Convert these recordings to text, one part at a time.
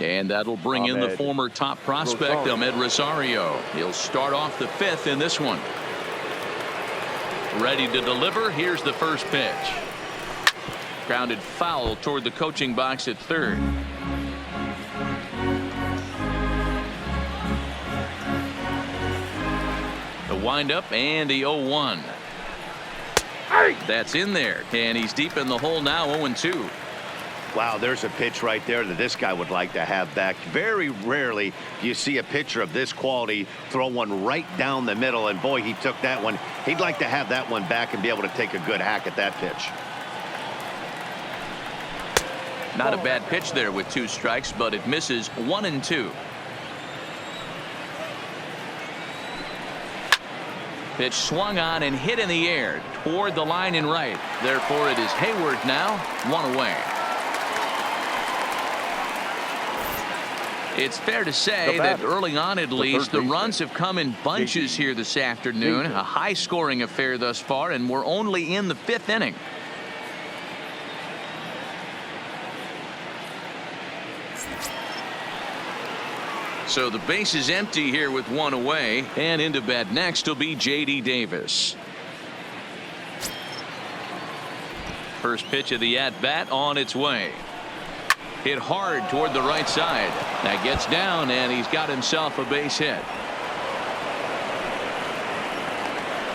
And that'll bring in the former top prospect, Ahmed Rosario. He'll start off the fifth in this one. Ready to deliver. Here's the first pitch. Grounded foul toward the coaching box at third. The windup and the 0-1. That's in there, and he's deep in the hole now, 0-2. Wow, there's a pitch right there that this guy would like to have back. Very rarely do you see a pitcher of this quality throw one right down the middle, and boy, he took that one. He'd like to have that one back and be able to take a good hack at that pitch. Not a bad pitch there with 2 strikes, but it misses 1-2. Pitch swung on and hit in the air toward the line and right. Therefore, it is Hayward now, 1 away. It's fair to say that early on, at least, the runs have come in bunches here this afternoon. A high-scoring affair thus far, and we're only in the 5th inning. So the base is empty here with 1 away, and into bat next will be J.D. Davis. First pitch of the at-bat on its way. Hit hard toward the right side. That gets down, and he's got himself a base hit.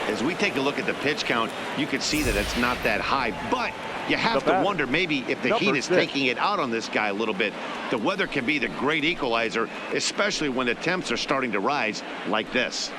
As we take a look at the pitch count, you can see that it's not that high, but you have to wonder maybe if the heat is taking it out on this guy a little bit. The weather can be the great equalizer, especially when the temps are starting to rise like this.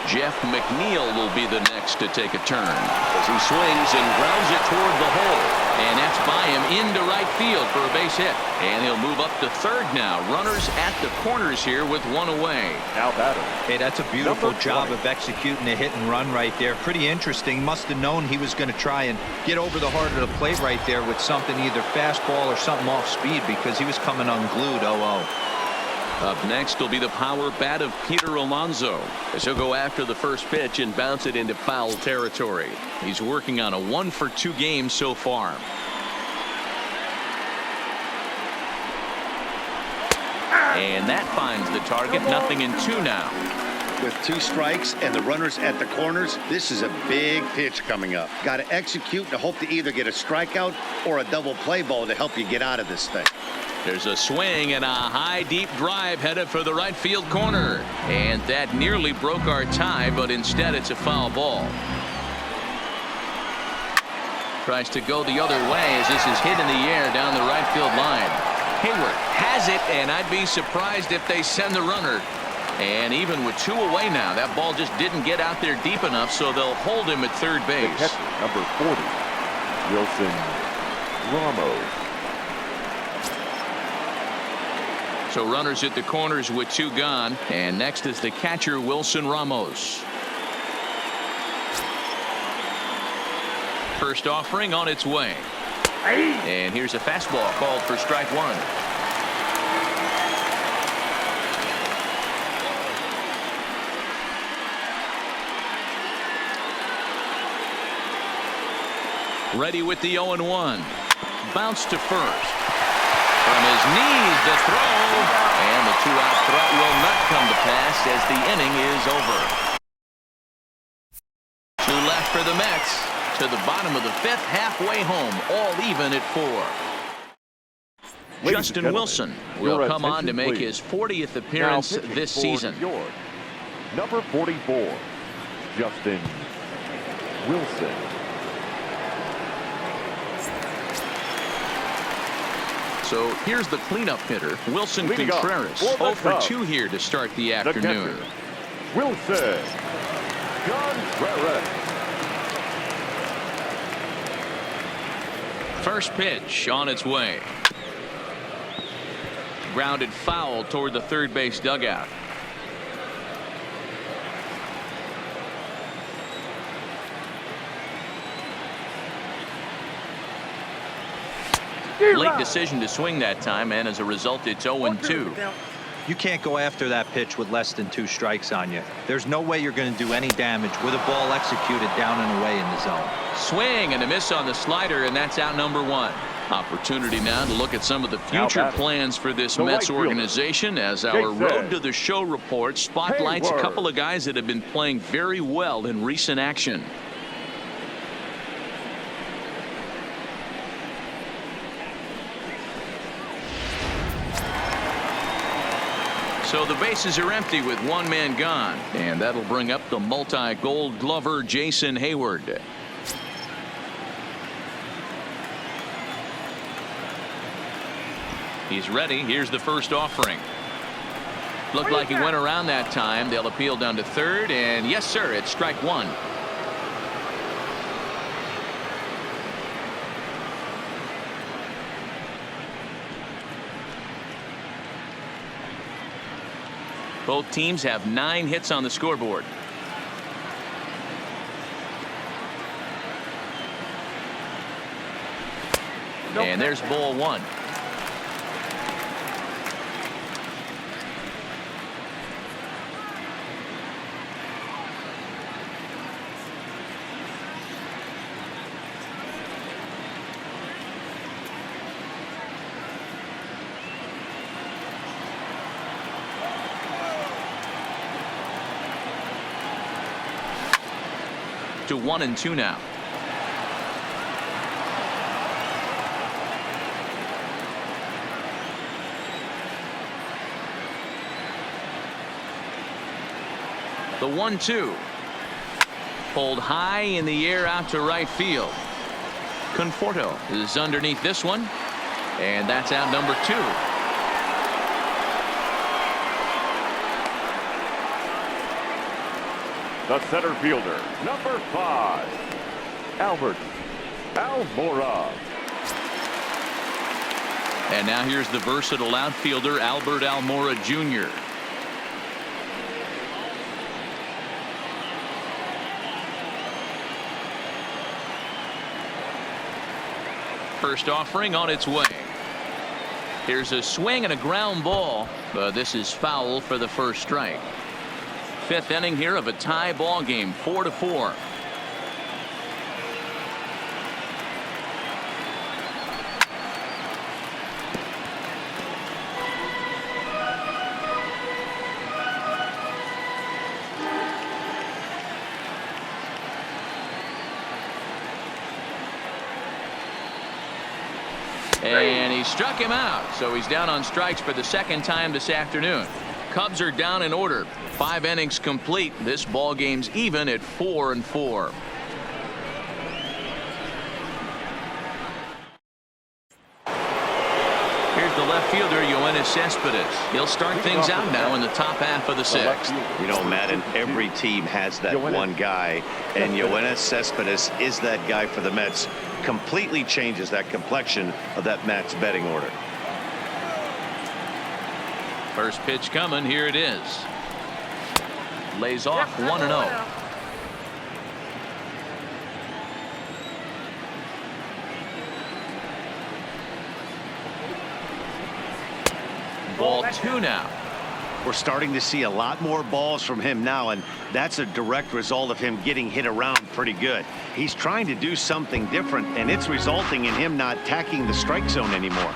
Jeff McNeil will be the next to take a turn as he swings and grounds it toward the hole, and that's by him into right field for a base hit, and he'll move up to third now. Runners at the corners here with 1 away. Now batter. Hey, that's a beautiful job of executing a hit and run right there. Pretty interesting. Must have known he was going to try and get over the heart of the plate right there with something, either fastball or something off speed, because he was coming unglued. 0-0. Up next will be the power bat of Peter Alonso, as he'll go after the first pitch and bounce it into foul territory. He's working on a 1-for-2 game so far. And that finds the target. 0-2 now. With 2 strikes and the runners at the corners, this is a big pitch coming up. Got to execute to hope to either get a strikeout or a double play ball to help you get out of this thing. There's a swing and a high deep drive headed for the right field corner, and that nearly broke our tie, but instead it's a foul ball. Tries to go the other way as this is hit in the air down the right field line. Hayward has it, and I'd be surprised if they send the runner. And even with 2 away now, that ball just didn't get out there deep enough, so they'll hold him at third base. Number 40, Wilson Ramos. So runners at the corners with 2 gone, and next is the catcher Wilson Ramos. First offering on its way, and here's a fastball called for strike 1. Ready with the 0-1. Bounce to first. From his knees, the throw, and the 2-out throw will not come to pass as the inning is over. 2 left for the Mets to the bottom of the 5th, halfway home, all even at 4. Justin Wilson will come on to make his 40th appearance this season. Number 44, Justin Wilson. So here's the cleanup hitter, Wilson Contreras. 0-for-2 here to start the afternoon. Wilson Contreras. First pitch on its way. Grounded foul toward the third base dugout. Late decision to swing that time, and as a result, it's 0-2. You can't go after that pitch with less than 2 strikes on you. There's no way you're going to do any damage with a ball executed down and away in the zone. Swing and a miss on the slider, and that's out number 1. Opportunity now to look at some of the future plans for this Mets organization as our Road to the Show report spotlights a couple of guys that have been playing very well in recent action. So the bases are empty with 1 man gone, and that'll bring up the multi-gold glover Jason Hayward. He's ready. Here's the first offering. Looked like he went around that time. They'll appeal down to third, and yes sir, it's strike 1. Both teams have 9 hits on the scoreboard. And there's ball 1. To 1-2 now. The 1-2 pulled high in the air out to right field. Conforto is underneath this one, and that's out number 2. The center fielder, number 5, Albert Almora. And now here's the versatile outfielder Albert Almora Jr. First offering on its way. Here's a swing and a ground ball, but this is foul for the first strike. 5th inning here of a tie ball game, 4-4. And he struck him out, so he's down on strikes for the 2nd time this afternoon. Cubs are down in order. 5 innings complete. This ball game's even at 4-4. Here's the left fielder, Yoenis Cespedes. He'll start things out now in the top half of the 6th. You know, Madden, every team has that one guy, and Yoenis Cespedes is that guy for the Mets. Completely changes that complexion of that Mets betting order. First pitch coming. Here it is. Lays off 1-0. Ball 2 now. We're starting to see a lot more balls from him now, and that's a direct result of him getting hit around pretty good. He's trying to do something different, and it's resulting in him not tacking the strike zone anymore.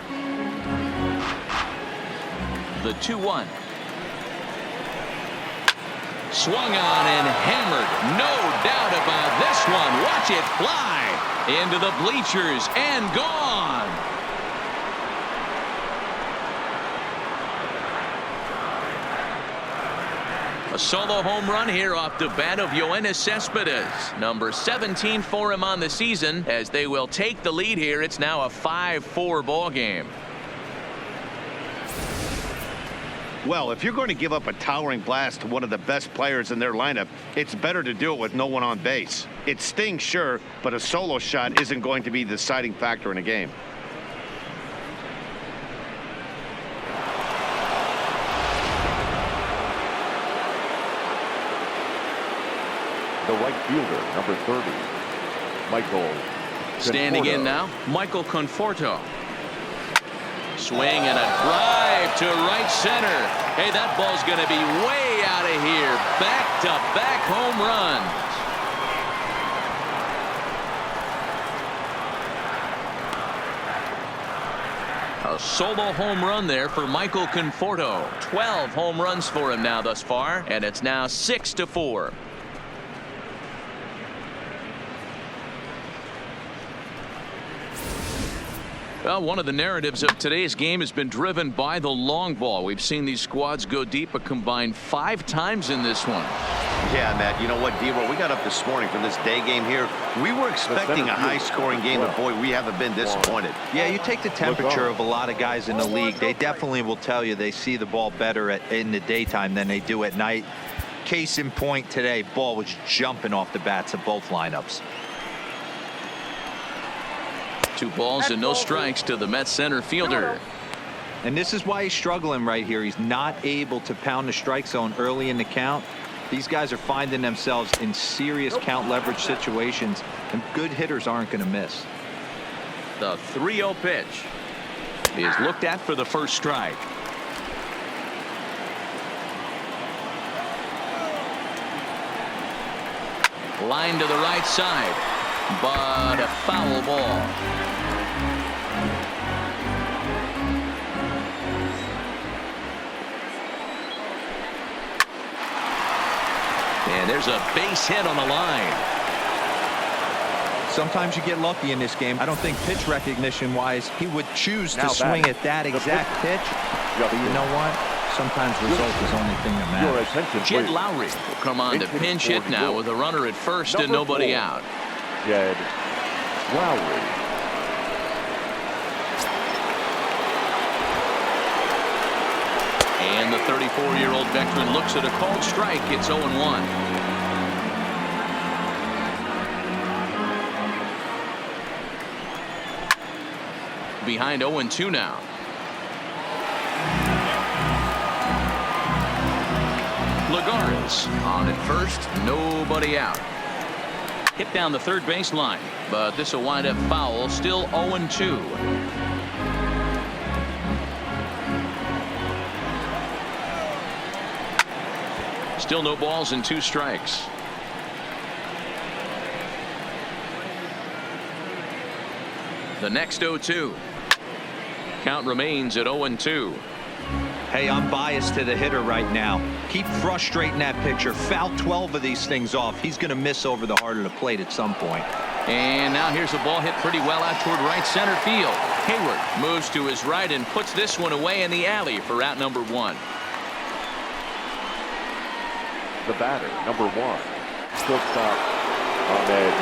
The 2-1. Swung on and hammered. No doubt about this one. Watch it fly into the bleachers and gone. A solo home run here off the bat of Yoenis Cespedes. Number 17 for him on the season as they will take the lead here. It's now a 5-4 ball game. Well, if you're going to give up a towering blast to one of the best players in their lineup, it's better to do it with no one on base. It stings, sure, but a solo shot isn't going to be the deciding factor in a game. The right fielder, number 30, Michael Standing in now, Michael Conforto. Swing and a drive to right center. Hey, that ball's going to be way out of here. Back-to-back home runs. A solo home run there for Michael Conforto. 12 home runs for him now thus far, and it's now 6-4. Well, one of the narratives of today's game has been driven by the long ball. We've seen these squads go deep a combined 5 times in this one. Yeah, Matt, you know what, D-Roll, we got up this morning for this day game here. We were expecting a high-scoring game, but boy, we haven't been disappointed. Yeah, you take the temperature of a lot of guys in the league. They definitely will tell you they see the ball better in the daytime than they do at night. Case in point today, ball was jumping off the bats of both lineups. 2 balls and no strikes to the Mets center fielder. And this is why he's struggling right here. He's not able to pound the strike zone early in the count. These guys are finding themselves in serious count leverage situations, and good hitters aren't going to miss. The 3-0 pitch is looked at for the first strike. Line to the right side, but a foul ball. And there's a base hit on the line. Sometimes you get lucky in this game. I don't think pitch recognition wise he would choose to Now swing at that exact pitch. But you know what? Sometimes result is the only thing that Your matters. attention, Jed please. Lowry will come on to pinch hit now with a runner at first and nobody out. Jed Lowry. And the 34-year-old veteran looks at a called strike. It's 0-1. Behind 0-2 now. Lagares on at first, nobody out. Hit down the third base line, but this will wind up foul. Still 0-2. Still no balls and 2 strikes. The next 0-2. Count remains at 0-2. Hey, I'm biased to the hitter right now. Keep frustrating that pitcher. Foul 12 of these things off. He's going to miss over the heart of the plate at some point. And now here's a ball hit pretty well out toward right center field. Hayward moves to his right and puts this one away in the alley for out number 1. The batter, number 1. Shortstop, Ahmed.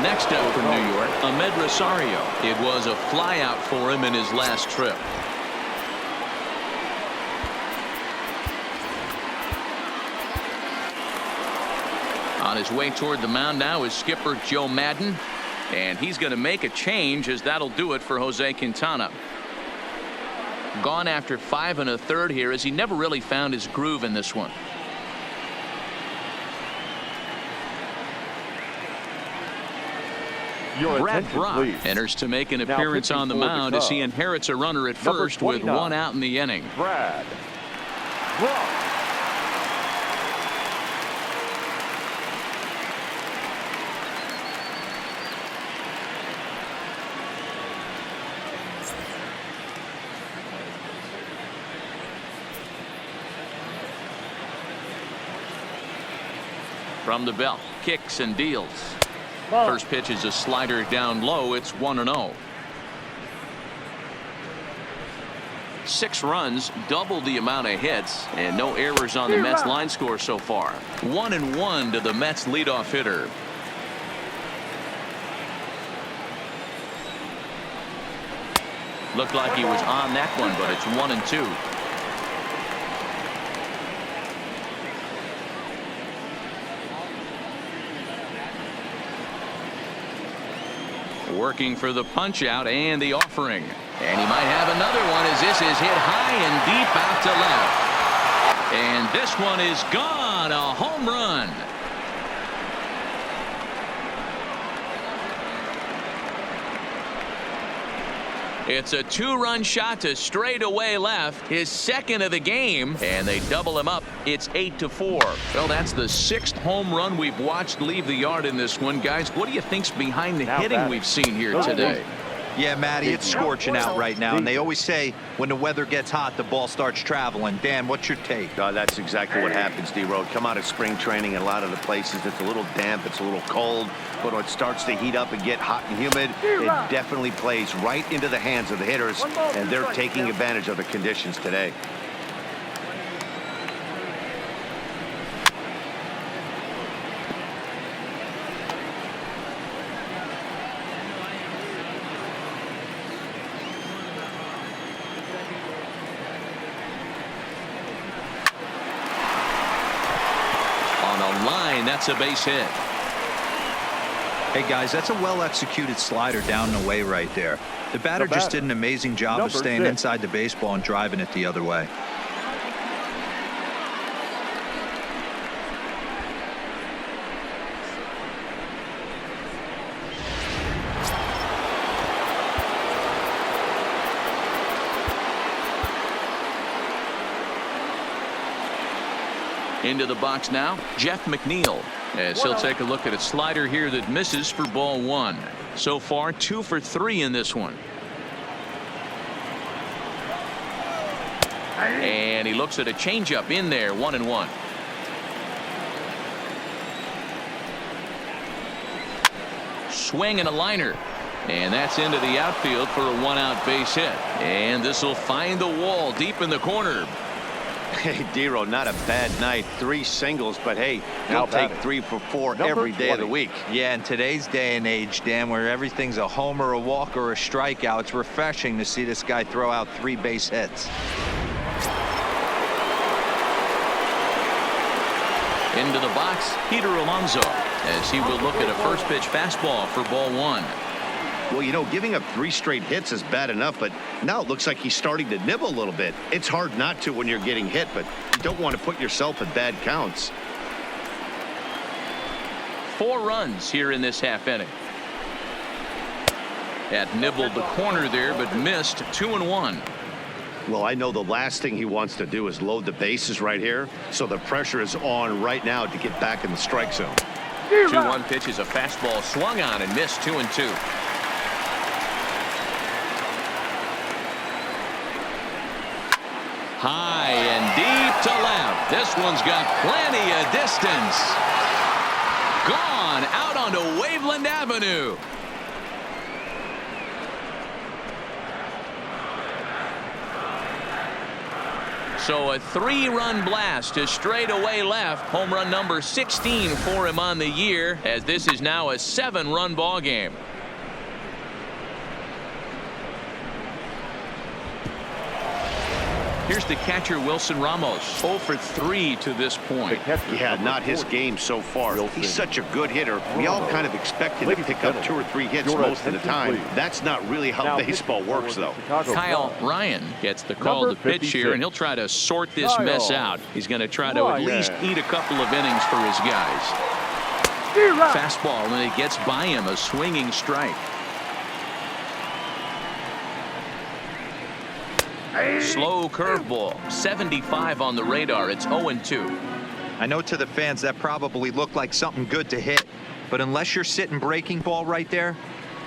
Next up from New York, Ahmed Rosario. It was a flyout for him in his last trip. On his way toward the mound now is skipper Joe Madden, and he's going to make a change, as that'll do it for Jose Quintana. Gone after 5 1/3 here, as he never really found his groove in this one. Your Brad attention, Brock please. enters to make an Now appearance pitching on the for the mound as he Cubs, inherits a runner at number first with 29. 1 out in the inning. Brad Brock. From the belt, kicks and deals. First pitch is a slider down low. It's 1-0. 6 runs, double the amount of hits, and no errors on the Mets line score so far. 1-1 to the Mets leadoff hitter. Looked like he was on that one, but it's 1-2. Working for the punch out and the offering, and he might have another one as this is hit high and deep out to left, and this one is gone. A home run. It's a 2-run shot to straightaway left, his second of the game, and they double him up. It's 8-4. Well, that's the 6th home run we've watched leave the yard in this one. Guys, what do you think's behind the hitting we've seen here today? Yeah, Matty, it's scorching out right now, and they always say when the weather gets hot, the ball starts traveling. Dan, what's your take? That's exactly what happens, D-Road. Come out of spring training in a lot of the places, it's a little damp, it's a little cold, but when it starts to heat up and get hot and humid, it definitely plays right into the hands of the hitters, and they're taking advantage of the conditions today. That's a base hit. Hey, guys, that's a well-executed slider down and away right there. The batter just did an amazing job of staying inside the baseball and driving it the other way. Into the box now, Jeff McNeil, as he'll take a look at a slider here that misses for ball 1. So far, 2 for 3 in this one. And he looks at a changeup in there, 1-1. Swing and a liner. And that's into the outfield for a 1-out base hit. And this will find the wall deep in the corner. Hey, D-Road, not a bad night. 3 singles, but hey, you'll take 3 for 4 every day of the week. Yeah, in today's day and age, Dan, where everything's a homer, a walk, or a strikeout, it's refreshing to see this guy throw out 3 base hits. Into the box, Peter Alonso, as he will look at a first pitch fastball for ball 1. Well, you know, giving up 3 straight hits is bad enough, but now it looks like he's starting to nibble a little bit. It's hard not to when you're getting hit, but you don't want to put yourself in bad counts. 4 runs here in this half inning. That nibbled the corner there, but missed. 2-1. Well, I know the last thing he wants to do is load the bases right here, so the pressure is on right now to get back in the strike zone. 2-1 pitch is a fastball swung on and missed. 2-2. High and deep to left. This one's got plenty of distance. Gone out onto Waveland Avenue. So a 3-run blast to straightaway left. Home run number 16 for him on the year, as this is now a 7-run ball game. Here's the catcher, Wilson Ramos. 0 for 3 to this point. Yeah, not his game so far. He's such a good hitter. We all kind of expect him to pick up 2 or 3 hits most of the time. That's not really how baseball works, though. Kyle Ryan gets the call to pitch here, and he'll try to sort this mess out. He's going to try to at least eat a couple of innings for his guys. Fastball, and it gets by him, a swinging strike. Slow curveball, 75 on the radar. It's 0-2. I know to the fans that probably looked like something good to hit, but unless you're sitting breaking ball right there,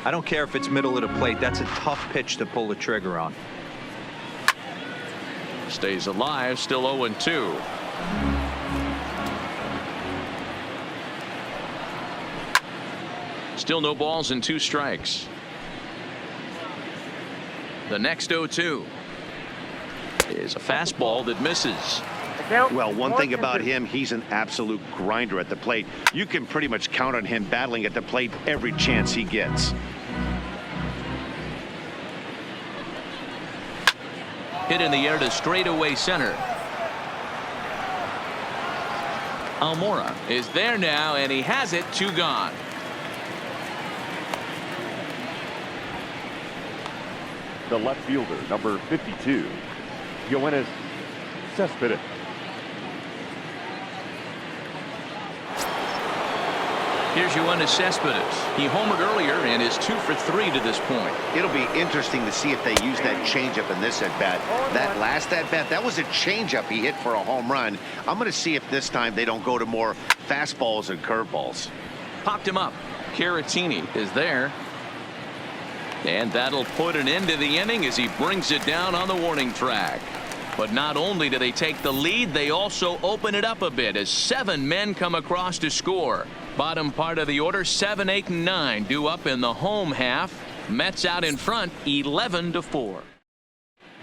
I don't care if it's middle of the plate. That's a tough pitch to pull the trigger on. Stays alive, still 0-2. Still no balls and 2 strikes. The next 0-2 is a fastball that misses. Well, one thing about him, he's an absolute grinder at the plate. You can pretty much count on him battling at the plate every chance he gets. Hit in the air to straightaway center. Almora is there now, and he has it. 2 gone. The left fielder, number 52, Yoenis Cespedes. Here's Yoenis Cespedes. He homered earlier and is 2 for 3 to this point. It'll be interesting to see if they use that changeup in this at-bat. That last at-bat, that was a changeup he hit for a home run. I'm going to see if this time they don't go to more fastballs and curveballs. Popped him up. Caratini is there. And that'll put an end to the inning as he brings it down on the warning track. But not only do they take the lead, they also open it up a bit as 7 men come across to score. Bottom part of the order, 7, 8, and 9 due up in the home half. Mets out in front, 11-4.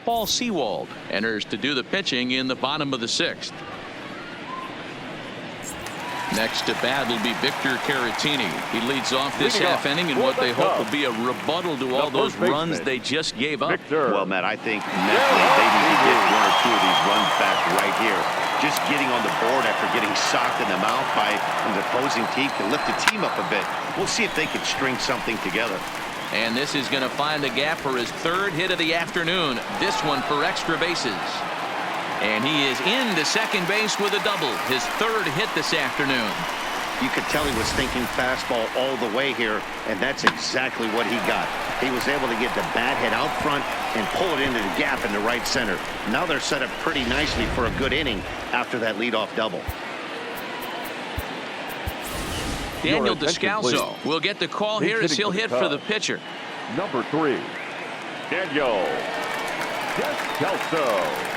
Paul Sewald enters to do the pitching in the bottom of the 6th. Next to bat will be Victor Caratini. He leads off this half inning in what they hope will be a rebuttal to all those runs they just gave up. Well, Matt, I think mentally they need to get 1 or 2 of these runs back right here. Just getting on the board after getting socked in the mouth by an opposing team can lift the team up a bit. We'll see if they can string something together. And this is going to find the gap for his 3rd hit of the afternoon. This one for extra bases. And he is into second base with a double. His 3rd hit this afternoon. You could tell he was thinking fastball all the way here, and that's exactly what he got. He was able to get the bat head out front and pull it into the gap in the right center. Now they're set up pretty nicely for a good inning after that leadoff double. Daniel Descalso will get the call here as he'll hit for the pitcher. Number 3, Daniel Descalso.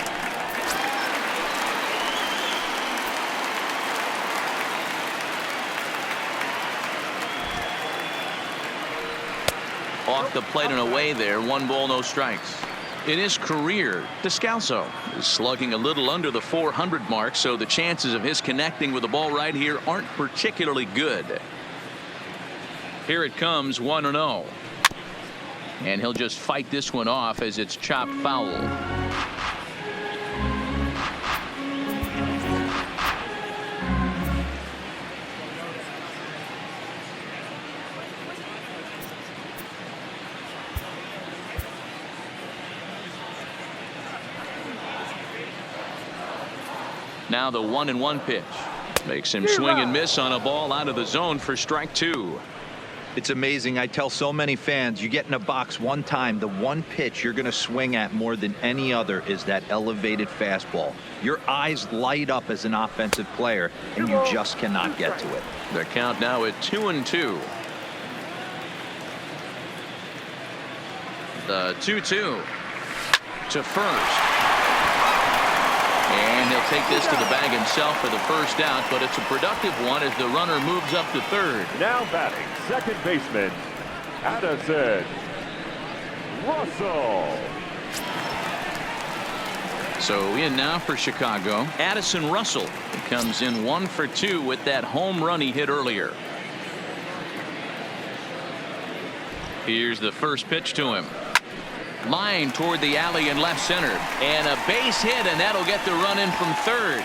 Off the plate and away there. 1 ball, no strikes. In his career, Descalso is slugging a little under the 400 mark, so the chances of his connecting with the ball right here aren't particularly good. Here it comes, 1-0. And he'll just fight this one off as it's chopped foul. Now the 1-1 pitch makes him swing and miss on a ball out of the zone for strike 2. It's amazing. I tell so many fans, you get in a box one time, the one pitch you're going to swing at more than any other is that elevated fastball. Your eyes light up as an offensive player, and you just cannot get to it. The count now at 2-2. The 2-2 to first. And he'll take this to the bag himself for the first out, but it's a productive one as the runner moves up to 3rd. Now batting, second baseman, Addison Russell. So in now for Chicago, Addison Russell. He comes in 1 for 2 with that home run he hit earlier. Here's the first pitch to him. Line toward the alley in left center, and a base hit, and that'll get the run in from 3rd.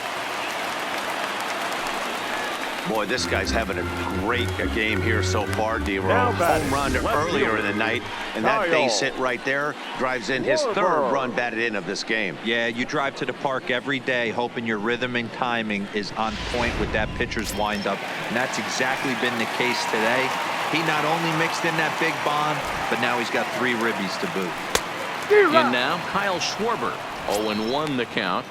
Boy, this guy's having a great game here so far, D-Roll. Home run earlier in the night, and that base hit right there drives in his 3rd run batted in of this game. Yeah, you drive to the park every day hoping your rhythm and timing is on point with that pitcher's windup, and that's exactly been the case today. He not only mixed in that big bomb, but now he's got 3 ribbies to boot. In now, Kyle Schwarber. 0-1 the count.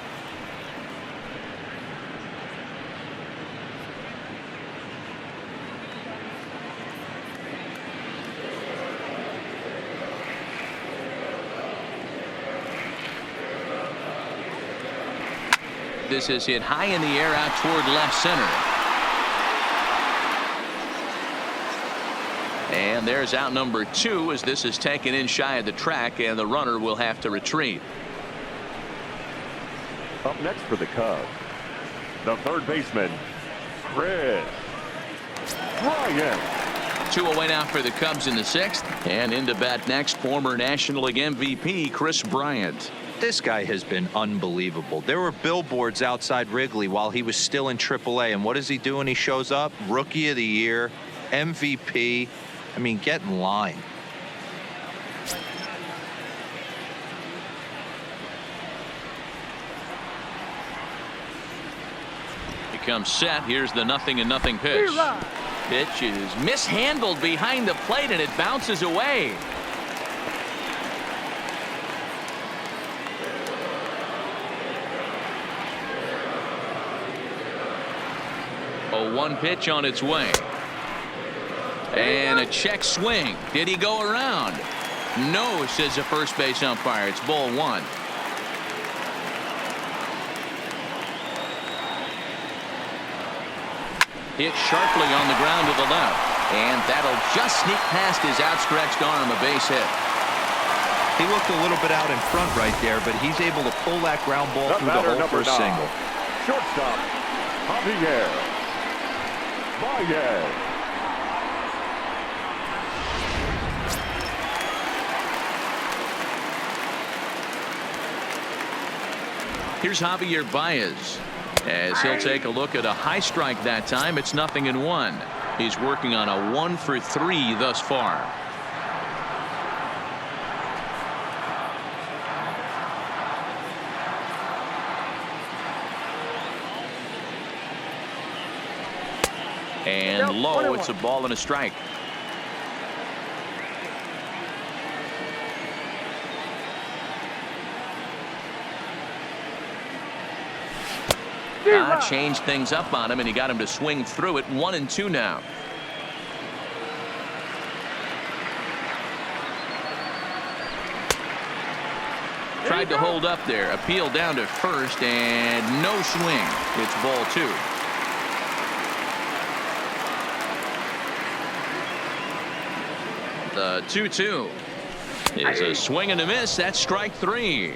This is hit high in the air out toward left center. And there's out number 2 as this is taken in shy of the track, and the runner will have to retreat. Up next for the Cubs, the 3rd baseman, Chris Bryant. 2 away now for the Cubs in the 6th. And into bat next, former National League MVP Chris Bryant. This guy has been unbelievable. There were billboards outside Wrigley while he was still in AAA, and what is he doing? He shows up, Rookie of the Year, MVP. I mean, get in line. He comes set. Here's the 0-0 pitch. Pitch is mishandled behind the plate, and it bounces away. A 1 pitch on its way. And a check swing. Did he go around? No, says the first base umpire. It's ball 1. Hit sharply on the ground to the left. And that'll just sneak past his outstretched arm, a base hit. He looked a little bit out in front right there, but he's able to pull that ground ball through the hole for a single. Shortstop, Javier Baez. Here's Javier Baez. As he'll take a look at a high strike that time. It's 0-1. He's working on a 1 for 3 thus far. And low, it's a ball and a strike. Changed things up on him, and he got him to swing through it. 1-2 now. Tried to hold up there. Appeal down to first, and no swing. It's ball 2. The 2-2 is a swing and a miss. That's strike 3.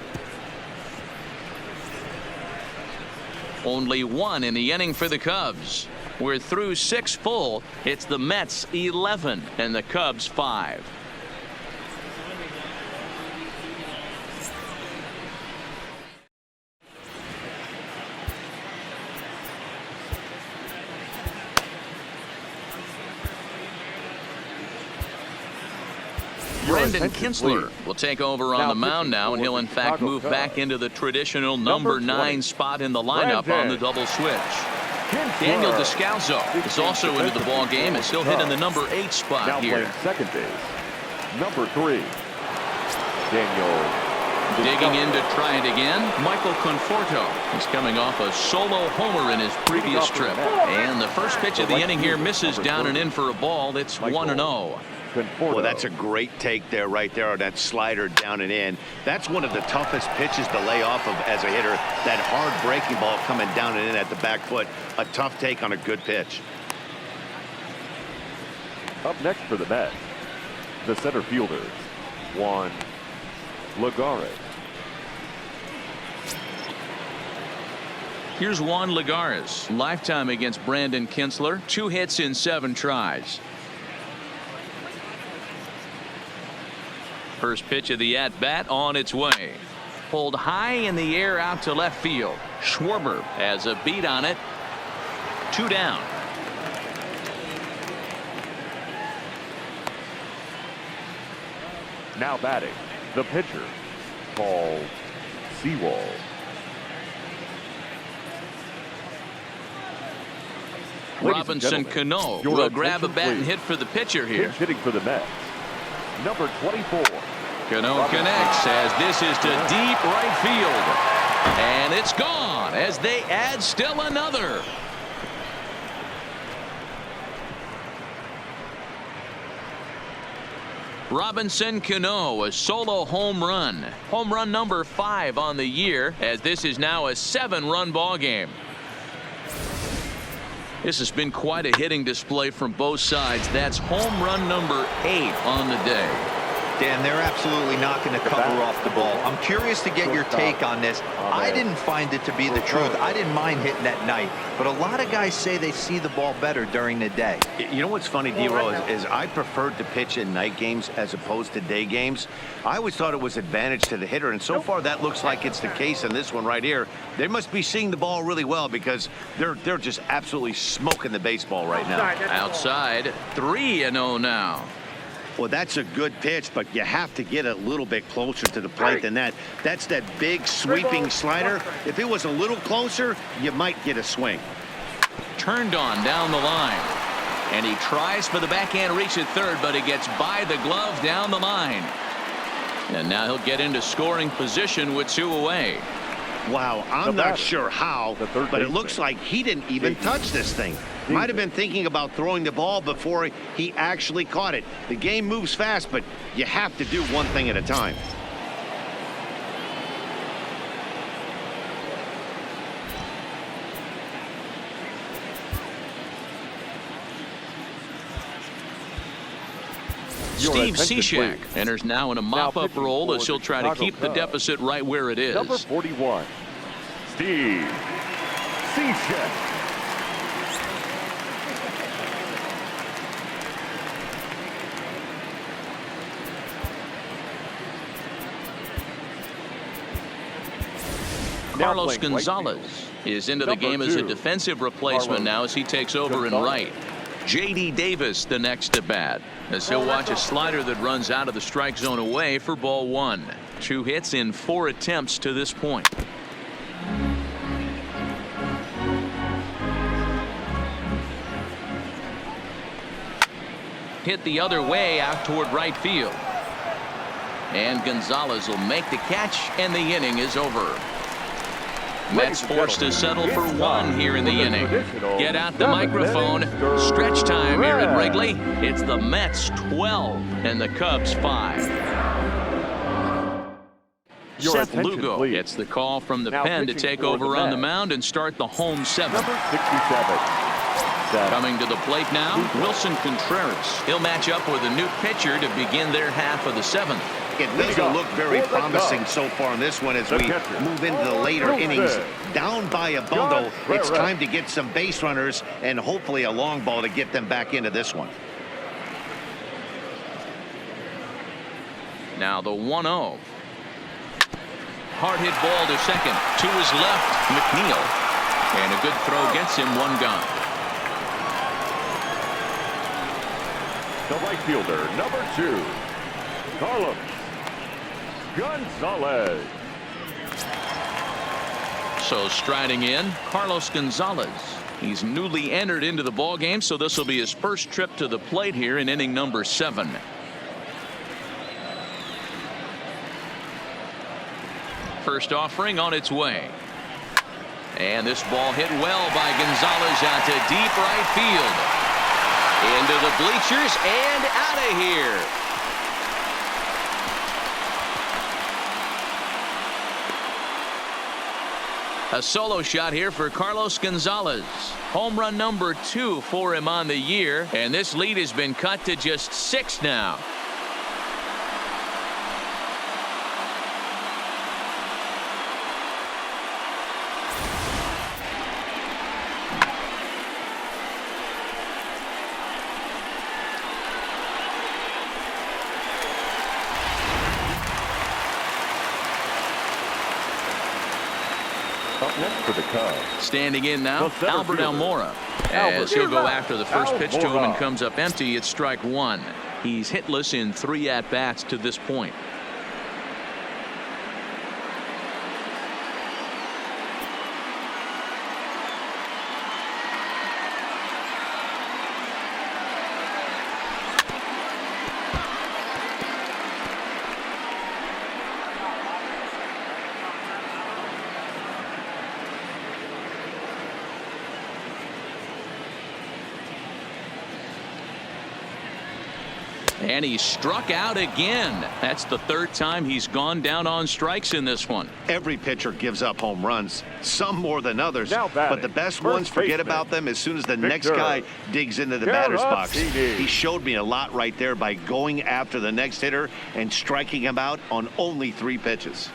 Only 1 in the inning for the Cubs. We're through 6 full. It's the Mets 11 and the Cubs 5. Brendan Kinsler will take over on the mound now, and he'll in fact move back into the traditional number 9 spot in the lineup on the double switch. Daniel Descalso is also into the ball game, and still hitting the number 8 spot here. Second base, number 3, Daniel. Digging in to try it again, Michael Conforto. He's coming off a solo homer in his previous trip. And the first pitch of the inning here misses down and in for a ball. It's 1-0. Well, that's a great take there, right there, on that slider down and in. That's one of the toughest pitches to lay off of as a hitter. That hard breaking ball coming down and in at the back foot. A tough take on a good pitch. Up next for the Mets, the center fielders, Juan Lagares. Here's Juan Lagares. Lifetime against Brandon Kinsler. 2 hits in 7 tries. First pitch of the at-bat on its way. Pulled high in the air out to left field. Schwarber has a beat on it. 2 down. Now batting, the pitcher, Paul Sewell. Robinson Cano will grab a bat and hit for the pitcher here. Hitting for the Mets, number 24. Cano connects as this is to deep right field. And it's gone as they add still another. Robinson Cano, a solo home run. Home run number 5 on the year, as this is now a 7-run ball game. This has been quite a hitting display from both sides. That's home run number 8 on the day. Dan, they're absolutely not going to cover off the ball. I'm curious to get your take on this. I didn't find it to be the truth. I didn't mind hitting at night, but a lot of guys say they see the ball better during the day. You know what's funny, D-Row, is I preferred to pitch in night games as opposed to day games. I always thought it was advantage to the hitter, and so far that looks like it's the case in this one right here. They must be seeing the ball really well because they're just absolutely smoking the baseball right now. Outside, 3-0 now. Well, that's a good pitch, but you have to get a little bit closer to the plate than that. That's that big sweeping slider. If it was a little closer, you might get a swing. Turned on down the line. And he tries for the backhand reach at third, but he gets by the glove down the line. And now he'll get into scoring position with 2 away. Wow, I'm not sure how, but it looks like he didn't even touch this thing. Might have been thinking about throwing the ball before he actually caught it. The game moves fast, but you have to do one thing at a time. Steve Cishek enters now in a mop-up role as he'll try to keep the deficit right where it is. Number 41, Steve Cishek. Carlos Gonzalez is into the game as a defensive replacement now as he takes over in right. J.D. Davis the next at bat as he'll watch a slider that runs out of the strike zone away for ball 1. 2 hits in 4 attempts to this point. Hit the other way out toward right field. And Gonzalez will make the catch, and the inning is over. Mets forced to settle for 1 here in the inning. Get out the microphone. Stretch time here at Wrigley. It's the Mets 12 and the Cubs 5. Seth Lugo gets the call from the pen to take over on the mound and start the home 7. Number 67. Coming to the plate now, Wilson Contreras. He'll match up with a new pitcher to begin their half of the 7th. It doesn't look very promising so far in this one as we move into the later innings. Down by a bundle, it's time to get some base runners and hopefully a long ball to get them back into this one. Now the 1-0. Hard hit ball to second. To his left, McNeil. And a good throw gets him 1 gone. The right fielder, number 2, Carlos Gonzalez. So striding in, Carlos Gonzalez. He's newly entered into the ball game, so this will be his first trip to the plate here in inning number 7. First offering on its way. And this ball hit well by Gonzalez out to deep right field. Into the bleachers and out of here. A solo shot here for Carlos Gonzalez. Home run number 2 for him on the year, and this lead has been cut to just 6 now. Up next for the Cubs. Standing in now, Albert Almora. As he'll go after the first pitch to him and comes up empty, it's strike 1. He's hitless in 3 at-bats to this point. And he struck out again. That's the 3rd time he's gone down on strikes in this one. Every pitcher gives up home runs, some more than others, but the best ones forget about them as soon as the next guy digs into the batter's box. He showed me a lot right there by going after the next hitter and striking him out on only 3 pitches.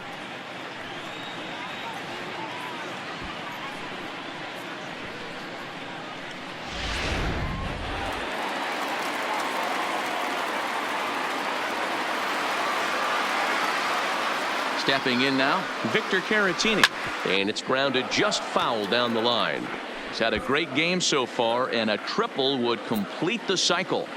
Stepping in now, Victor Caratini. And it's grounded just foul down the line. He's had a great game so far, and a triple would complete the cycle.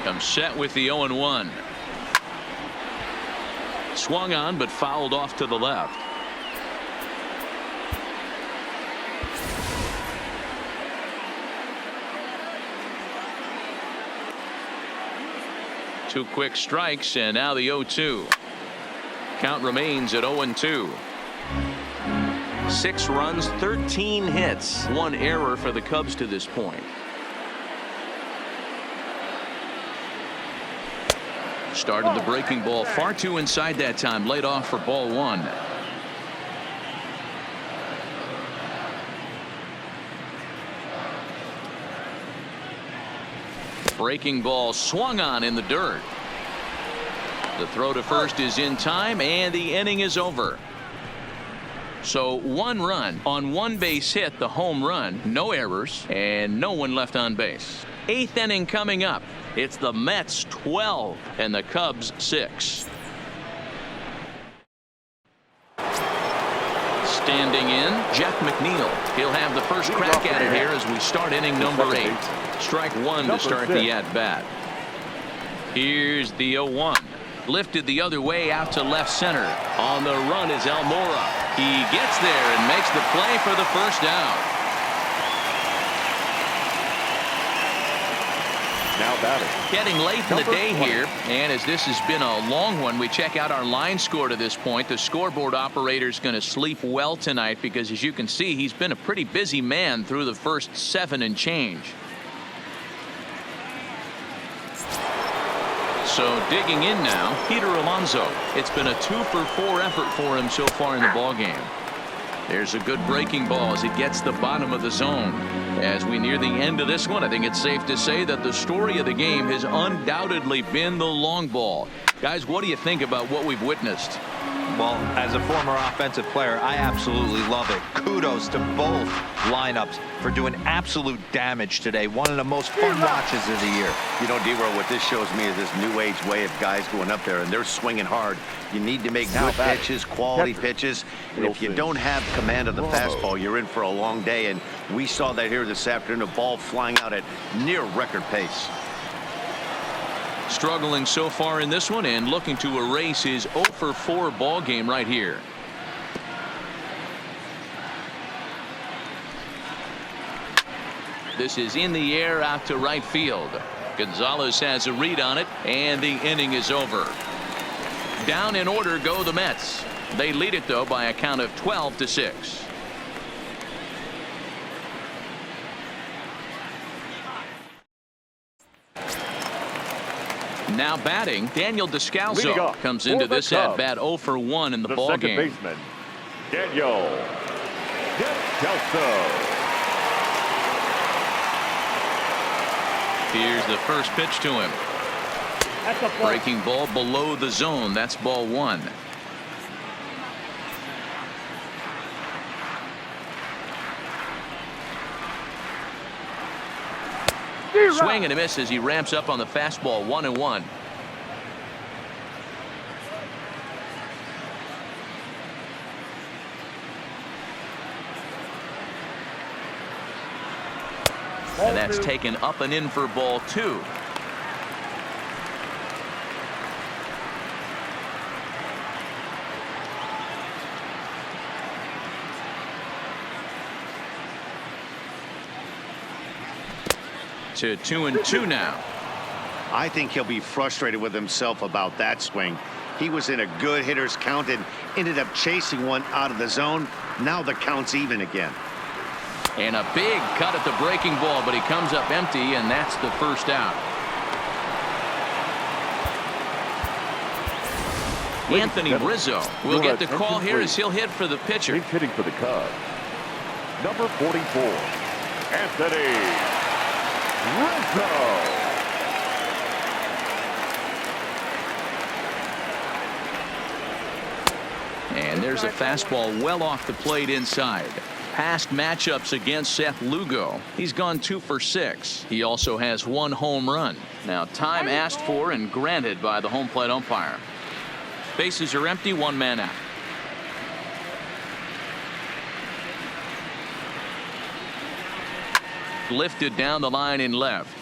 Comes set with the 0-1. Swung on but fouled off to the left. Two quick strikes and now the 0-2. Count remains at 0-2. 6 runs, 13 hits, 1 error for the Cubs to this point. Started the breaking ball far too inside that time, laid off for ball 1. Breaking ball swung on in the dirt. The throw to first is in time and the inning is over. So 1 run on 1 base hit, the home run, no errors and no one left on base. 8th inning coming up. It's the Mets 12 and the Cubs 6. Standing in, Jeff McNeil. He'll have the first crack at it here as we start inning number 8. Strike 1 to start the at-bat. Here's the 0-1. Lifted the other way out to left center. On the run is Almora. He gets there and makes the play for the first down. Now batting. Getting late in the day here, and as this has been a long one, we check out our line score to this point. The scoreboard operator is going to sleep well tonight because, as you can see, he's been a pretty busy man through the first 7 and change. So digging in now, Peter Alonso. It's been a 2-for-4 effort for him so far in the ballgame. There's a good breaking ball as it gets the bottom of the zone. As we near the end of this one, I think it's safe to say that the story of the game has undoubtedly been the long ball. Guys, what do you think about what we've witnessed? Well, as a former offensive player, I absolutely love it. Kudos to both lineups for doing absolute damage today. One of the most fun watches of the year. You know, D-Roll, what this shows me is this new age way of guys going up there and they're swinging hard. You need to make good pitches, quality pitches. And if you don't have command of the fastball, you're in for a long day. And we saw that here this afternoon, a ball flying out at near record pace. Struggling so far in this one and looking to erase his 0-for-4 ball game right here. This is in the air out to right field. Gonzalez has a read on it and the inning is over. Down in order go the Mets. They lead it though by a count of 12-6. Now batting, Daniel Descalso comes into this at bat 0-for-1 in the ball game. Second baseman, Daniel Descalso. Here's the first pitch to him. Breaking ball below the zone. That's ball 1. Swing and a miss as he ramps up on the fastball. 1-1. And that's taken up and in for ball 2. To 2-2 now. I think he'll be frustrated with himself about that swing. He was in a good hitter's count and ended up chasing one out of the zone. Now the count's even again. And a big cut at the breaking ball, but he comes up empty, and that's the first out. Anthony Rizzo will get the call here as he'll hit for the pitcher. He's hitting for the Cubs. Number 44, Anthony Rizzo. And there's a fastball well off the plate inside. Past matchups against Seth Lugo, he's gone 2 for 6. He also has 1 home run. Now time asked for and granted by the home plate umpire. Bases are empty, 1 man out. Lifted down the line in left,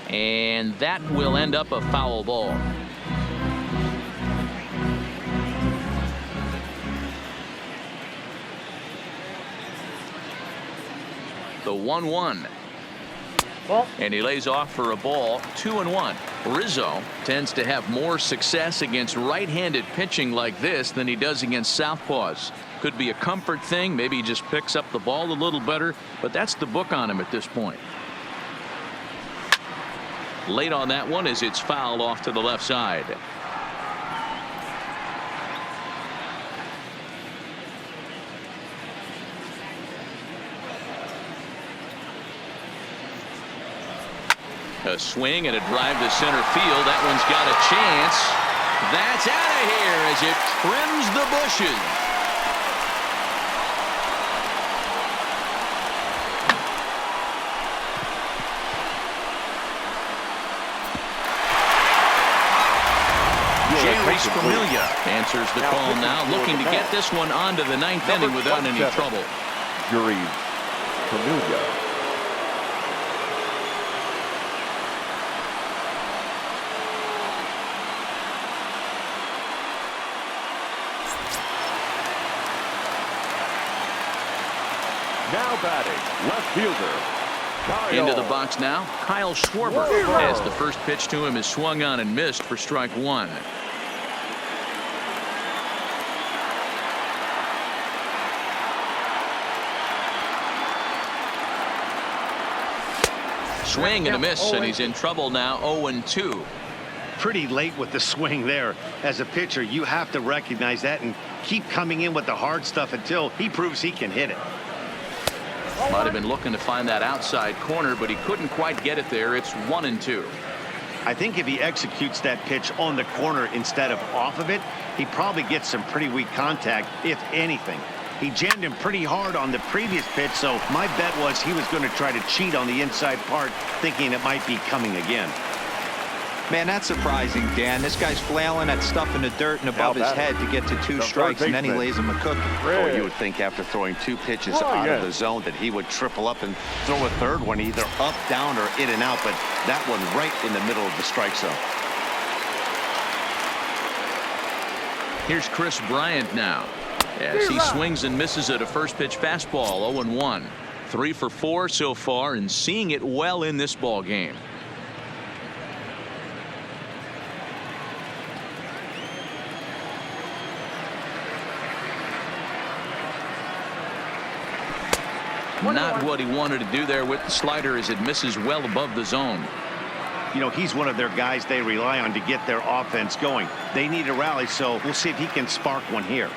and that will end up a foul ball. The 1-1. And he lays off for a ball. 2-1. Rizzo tends to have more success against right-handed pitching like this than he does against southpaws. Could be a comfort thing. Maybe he just picks up the ball a little better, but that's the book on him at this point. Late on that one as it's fouled off to the left side. A swing and a drive to center field. That one's got a chance. That's out of here as it trims the bushes. Jerry Familia answers the call now, looking to get this one onto the ninth inning without any trouble. Jerry Familia. Now batting, left fielder, Kyle. Into the box now, Kyle Schwarber, as the first pitch to him is swung on and missed for strike one. Swing and a miss, and he's in trouble now. 0-2. Pretty late with the swing there. As a pitcher, you have to recognize that and keep coming in with the hard stuff until he proves he can hit it. Might have been looking to find that outside corner, but he couldn't quite get it there. It's 1-2. I think if he executes that pitch on the corner instead of off of it, he probably gets some pretty weak contact, if anything. He jammed him pretty hard on the previous pitch, so my bet was he was going to try to cheat on the inside part, thinking it might be coming again. Man, that's surprising, Dan. This guy's flailing at stuff in the dirt and above his head to get to two strikes, and then he lays him a cookie. Oh, you would think after throwing two pitches out of the zone that he would triple up and throw a third one either up, down, or in and out, but that one right in the middle of the strike zone. Here's Chris Bryant now, as he swings and misses at a first pitch fastball. 0-1. 3 for 4 so far, and seeing it well in this ball game. Not what he wanted to do there with the slider, as it misses well above the zone. You know, he's one of their guys they rely on to get their offense going. They need a rally, so we'll see if he can spark one here.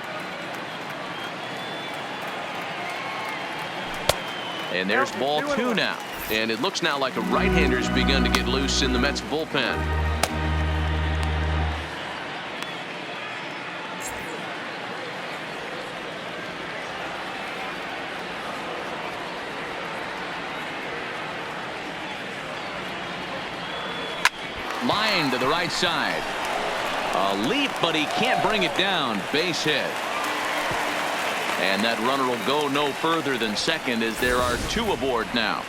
And there's ball 2 now. And it looks now like a right-hander's begun to get loose in the Mets bullpen. Line to the right side. A leap, but he can't bring it down. Base hit. And that runner will go no further than second, as there are 2 aboard now.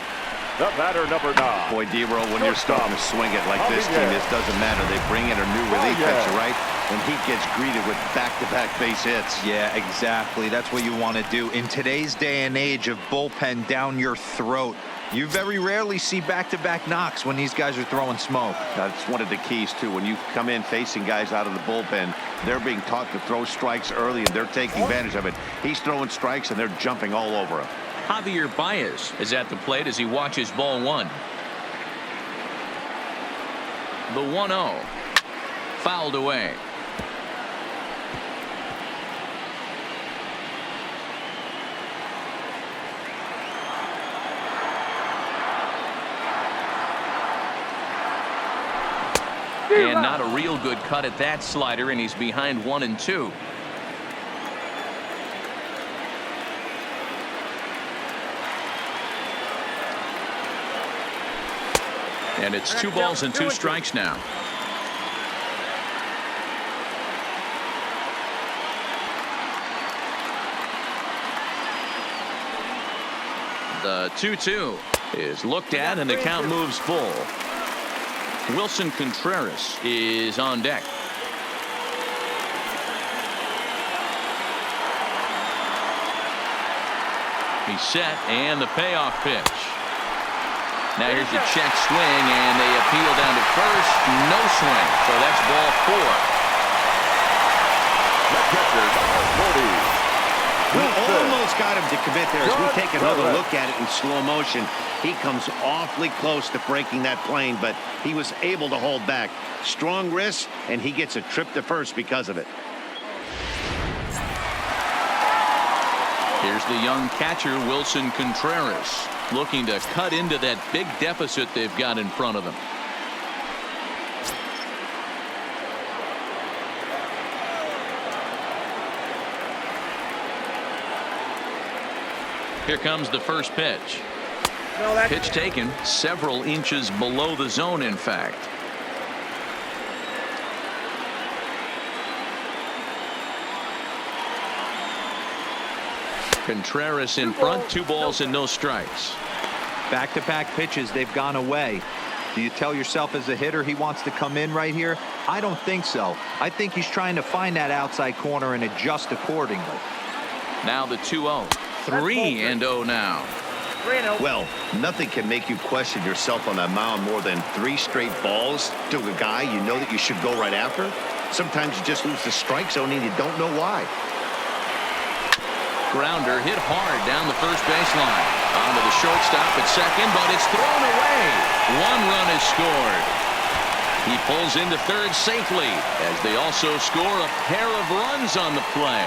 The batter, number 9. Boy, D-Roll, when you're starting to swing it like this team, it doesn't matter. They bring in a new relief pitcher, right? And he gets greeted with back-to-back base hits. Yeah, exactly. That's what you want to do. In today's day and age of bullpen down your throat, you very rarely see back-to-back knocks when these guys are throwing smoke. That's one of the keys, too. When you come in facing guys out of the bullpen, they're being taught to throw strikes early, and they're taking advantage of it. He's throwing strikes, and they're jumping all over him. Javier Baez is at the plate as he watches ball 1. The 1-0. Fouled away. And not a real good cut at that slider, and he's behind 1-2. And it's 2 balls and 2 strikes now. The 2-2 is looked at, and the count moves full. Wilson Contreras is on deck. He's set, and the payoff pitch. Now here's the check swing, and they appeal down to first. No swing, so that's ball 4. The catcher, number 40. We almost got him to commit there. As we take another look at it in slow motion, he comes awfully close to breaking that plane, but he was able to hold back. Strong wrist, and he gets a trip to first because of it. Here's the young catcher, Wilson Contreras, looking to cut into that big deficit they've got in front of them. Here comes the first pitch. Pitch taken several inches below the zone, in fact. Contreras in front, 2 balls and no strikes. Back-to-back pitches, they've gone away. Do you tell yourself as a hitter he wants to come in right here? I don't think so. I think he's trying to find that outside corner and adjust accordingly. Now the 2-0. 3-0 now. Well, nothing can make you question yourself on that mound more than 3 straight balls to a guy you know that you should go right after. Sometimes you just lose the strike zone and you don't know why. Grounder hit hard down the first baseline. Onto the shortstop at second, but it's thrown away. 1 run is scored. He pulls into third safely as they also score a pair of runs on the play.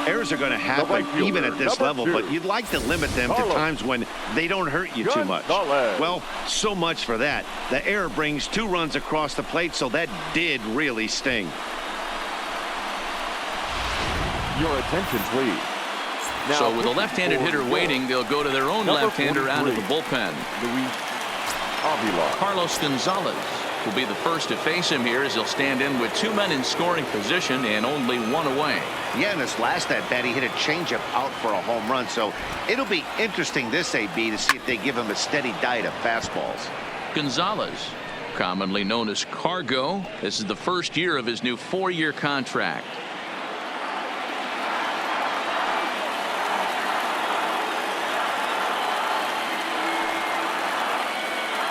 Errors are going to happen even at this level, but you'd like to limit them to times when they don't hurt you too much. Well, so much for that. The error brings 2 runs across the plate, so that did really sting. Your attention, please. Now, so with a left-handed hitter waiting, they'll go to their own left-hander out of the bullpen. Carlos Gonzalez will be the first to face him here as he'll stand in with 2 men in scoring position and only 1 away. Yeah, in his last at-bat, he hit a changeup out for a home run, so it'll be interesting this AB to see if they give him a steady diet of fastballs. Gonzalez, commonly known as Cargo, this is the first year of his new 4-year contract.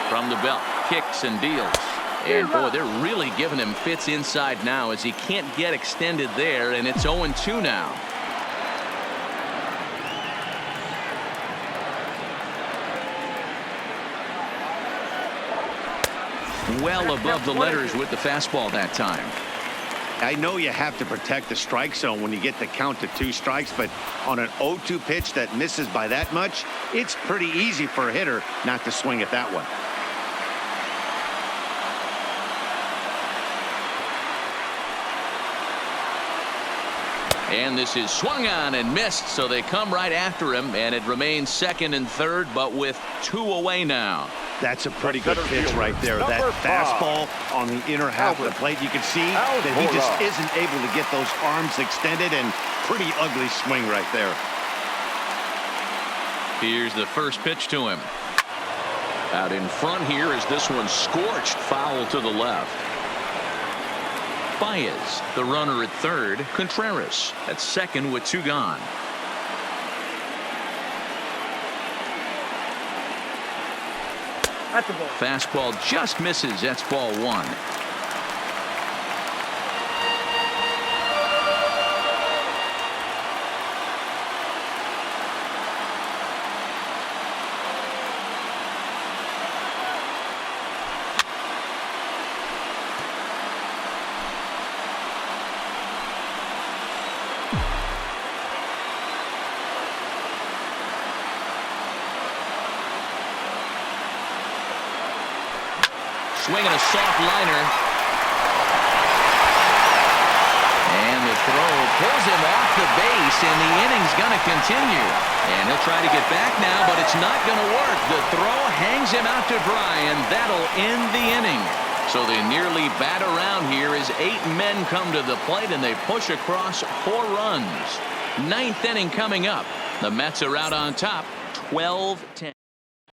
From the belt, kicks and deals. And boy, they're really giving him fits inside now as he can't get extended there, and it's 0-2 now. Well above the letters with the fastball that time. I know you have to protect the strike zone when you get the count to 2 strikes, but on an 0-2 pitch that misses by that much, it's pretty easy for a hitter not to swing at that one. And this is swung on and missed, so they come right after him, and it remains second and third, but with 2 away now. That's a pretty good pitch right there. That fastball on the inner half of the plate, you can see that he just isn't able to get those arms extended, and pretty ugly swing right there. Here's the first pitch to him. Out in front here is this one scorched foul to the left. Baez, the runner at third. Contreras at second with 2 gone. That's a ball. Fastball just misses. That's ball 1. Swinging a soft liner. And the throw pulls him off the base, and the inning's going to continue. And he'll try to get back now, but it's not going to work. The throw hangs him out to dry, and that'll end the inning. So they nearly bat around here as 8 men come to the plate, and they push across 4 runs. 9th inning coming up. The Mets are out on top, 12-10.